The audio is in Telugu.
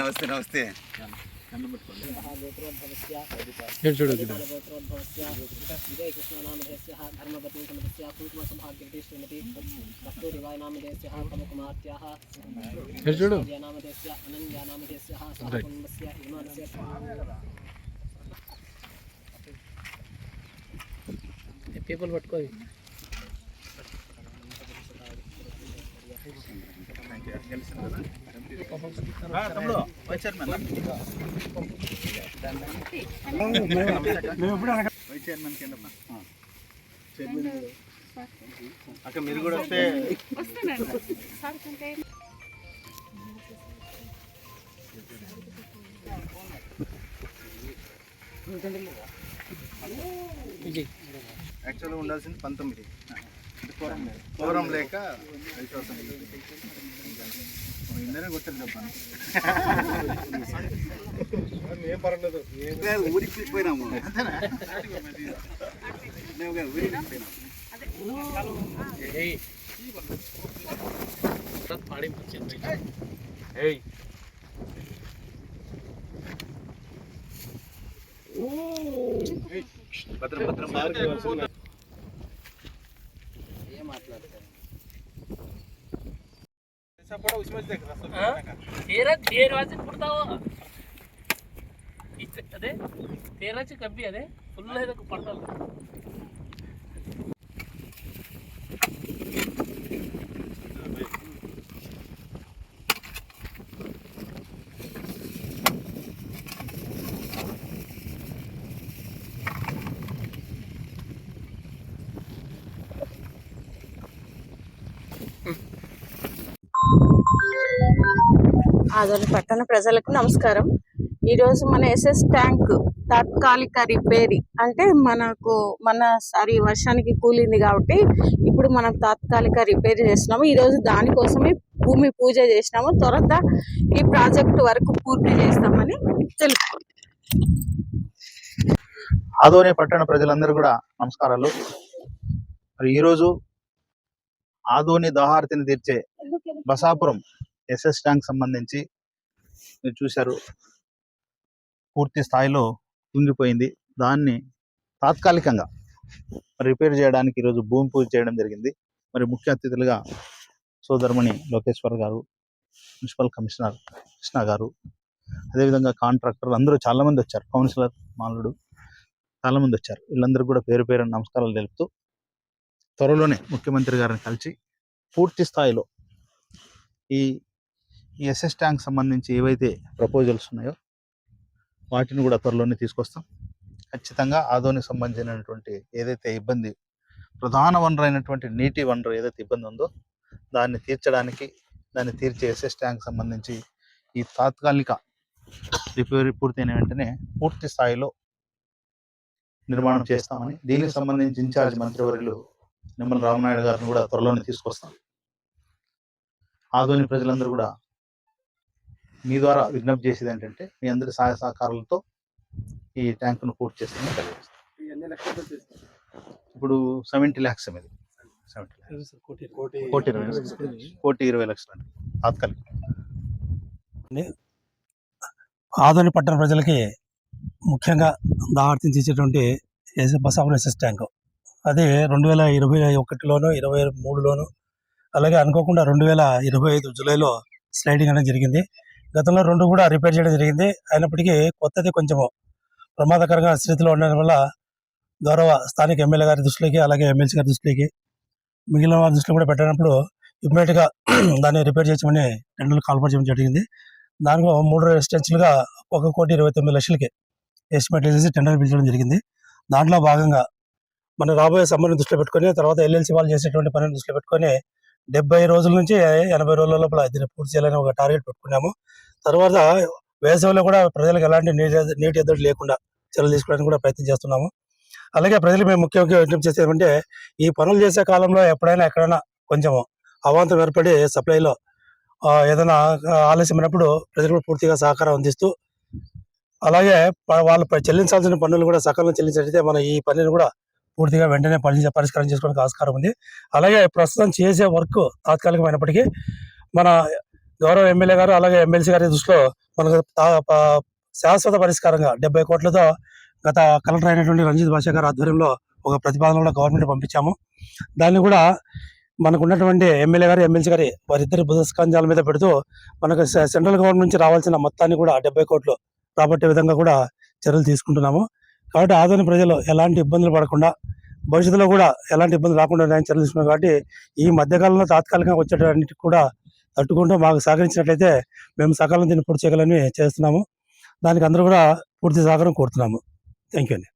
నమస్తే నమస్తే పీపుల్ పట్టుకో అక్క మీరు కూడా వస్తే యాక్చువల్గా ఉండాల్సింది 19 కోరం లేక విశ్వాసం ఇందరే కొట్టారు చెప్పాను ఏం పర్వాలేదు ఊరికి పోయినాము ఊరికి పాడి భద్రం భద్రం ఏం మాట్లాడతారు అదే తేరాచి కబ్బి అదే ఫుల్ పడతారు ఆదోని పట్టణ ప్రజలకు నమస్కారం. ఈరోజు మన ఎస్ఎస్ ట్యాంక్ తాత్కాలిక రిపేరీ అంటే మనసారి వర్షానికి కూలింది కాబట్టి ఇప్పుడు మనం తాత్కాలిక రిపేర్ చేస్తున్నాము. ఈరోజు దానికోసమే భూమి పూజ చేసినాము. త్వరత ఈ ప్రాజెక్ట్ వరకు పూర్తి చేస్తామని తెలుపుకుంటాం. ఆదోని పట్టణ ప్రజలందరూ కూడా నమస్కారాలు. మరి ఈరోజు ఆదోని దాహార్తిని తీర్చే బసాపురం ఎస్ఎస్ ట్యాంక్ సంబంధించి మీరు చూశారు, పూర్తి స్థాయిలో కుంగిపోయింది. దాన్ని తాత్కాలికంగా రిపేర్ చేయడానికి ఈరోజు భూమి పూజ చేయడం జరిగింది. మరి ముఖ్య అతిథులుగా సోదరమణి లోకేశ్వర్ గారు, మున్సిపల్ కమిషనర్ కృష్ణ గారు, అదేవిధంగా కాంట్రాక్టర్ అందరూ చాలామంది వచ్చారు, కౌన్సిలర్ మాలుడు చాలామంది వచ్చారు. వీళ్ళందరూ కూడా పేరు పేరు నమస్కారాలు తెలుపుతూ త్వరలోనే ముఖ్యమంత్రి గారిని కలిసి పూర్తి స్థాయిలో ఈ ఎస్ఎస్ ట్యాంక్ సంబంధించి ఏవైతే ప్రపోజల్స్ ఉన్నాయో వాటిని కూడా త్వరలోనే తీసుకొస్తాం. ఖచ్చితంగా ఆదోనికి సంబంధించినటువంటి ఏదైతే ఇబ్బంది, ప్రధాన వనరు అయినటువంటి నీటి వనరు ఏదైతే ఇబ్బంది ఉందో దాన్ని తీర్చడానికి, దాన్ని తీర్చే ఎస్ఎస్ ట్యాంక్ సంబంధించి ఈ తాత్కాలిక రిపేర్ పూర్తయిన వెంటనే పూర్తి స్థాయిలో నిర్మాణం చేస్తామని, దీనికి సంబంధించి ఇన్ఛార్జ్ మంత్రివర్యులు నిమ్మల రామనాయుడు గారిని కూడా త్వరలోనే తీసుకొస్తాం. ఆదోని ప్రజలందరూ కూడా మీ ద్వారా విజ్ఞప్తి చేసేది ఏంటంటే మీ అందరి సహాయ సహకారాలతో ఈ ట్యాంకును పూర్తి చేస్తామని తెలియజేస్తాం. ఇప్పుడు 70 lakhs అనేది 1,20,00,000 అండి తాత్కాలిక. ఆదోని పట్టణ ప్రజలకి ముఖ్యంగా దాహార్తిని తీర్చేటువంటి బసాపురం ఎస్ఎస్ ట్యాంకు అది 2021లోను 2023లోను అలాగే అనుకోకుండా 2025 జూలైలో స్లైడింగ్ అనేది జరిగింది. గతంలో 2 కూడా రిపేర్ చేయడం జరిగింది. అయినప్పటికీ కొత్తది కొంచెము ప్రమాదకరంగా స్థితిలో ఉండడం వల్ల గౌరవ స్థానిక ఎమ్మెల్యే గారి దృష్టిలోకి అలాగే ఎమ్మెల్సీ గారి దృష్టిలోకి మిగిలిన వారి దృష్టిలో కూడా పెట్టినప్పుడు ఇమ్మీడియట్గా దాన్ని రిపేర్ చేయమని టెండర్లు కాల్పర్ చేయడం జరిగింది. దానికి 3 ఎక్స్టెన్షన్లుగా 1,29,00,000కి ఎస్టిమేట్ చేసి టెండర్ పిలిచడం జరిగింది. దాంట్లో భాగంగా మన రాబోయే సమ్మర్ని దృష్టిలో పెట్టుకొని, తర్వాత ఎల్ఎల్సి వాళ్ళు చేసేటువంటి పనిని దృష్టిలో పెట్టుకొని 70 రోజుల నుంచి 80 రోజుల లోపల దీన్ని పూర్తి చేయాలని ఒక టార్గెట్ పెట్టుకున్నాము. తర్వాత వేసవిలో కూడా ప్రజలకు ఎలాంటి నీటి ఎద్దడి లేకుండా చర్యలు తీసుకోవడానికి కూడా ప్రయత్నం చేస్తున్నాము. అలాగే ప్రజలు మేము ముఖ్యంగా విజ్ఞప్తి చేసేది ఏమంటే, ఈ పనులు చేసే కాలంలో ఎప్పుడైనా ఎక్కడైనా కొంచెం అవాంతరం ఏర్పడి సప్లైలో ఏదైనా ఆలస్యమైనప్పుడు ప్రజలు కూడా పూర్తిగా సహకారం అందిస్తూ, అలాగే వాళ్ళు చెల్లించాల్సిన పన్నులు కూడా సకాలంలో చెల్లించినట్లయితే మన ఈ పనిని కూడా పూర్తిగా వెంటనే పరిష్కారం చేసుకోవడానికి ఆస్కారం ఉంది. అలాగే ప్రస్తుతం చేసే వర్క్ తాత్కాలికమైనప్పటికీ మన గౌరవ ఎమ్మెల్యే గారు అలాగే ఎమ్మెల్సీ గారి దృష్టిలో మనకు శాశ్వత పరిష్కారంగా 70 కోట్లతో గత కలెక్టర్ అయినటువంటి రంజిత్ భాషా గారి ఆధ్వర్యంలో ఒక ప్రతిపాదన కూడా గవర్నమెంట్ పంపించాము. దాన్ని కూడా మనకు ఉన్నటువంటి ఎమ్మెల్యే గారు ఎమ్మెల్సీ గారి వారిద్దరి బుధస్కంజాల మీద పెడుతూ మనకు సెంట్రల్ గవర్నమెంట్ నుంచి రావాల్సిన మొత్తాన్ని కూడా 70 కోట్లు రాబట్టే విధంగా కూడా చర్యలు తీసుకుంటున్నాము. కాబట్టి ఆదోని ప్రజలు ఎలాంటి ఇబ్బందులు పడకుండా భవిష్యత్తులో కూడా ఎలాంటి ఇబ్బందులు రాకుండా చర్యలు తీసుకున్నాం. కాబట్టి ఈ మధ్యకాలంలో తాత్కాలికంగా వచ్చేటన్నిటికి కూడా తట్టుకుంటూ మాకు సహకరించినట్లయితే మేము సకాలం దీన్ని పూర్తి చేయగలని చేస్తున్నాము. దానికి అందరూ కూడా పూర్తి సహకారం కోరుతున్నాము. థ్యాంక్ యూ అండి.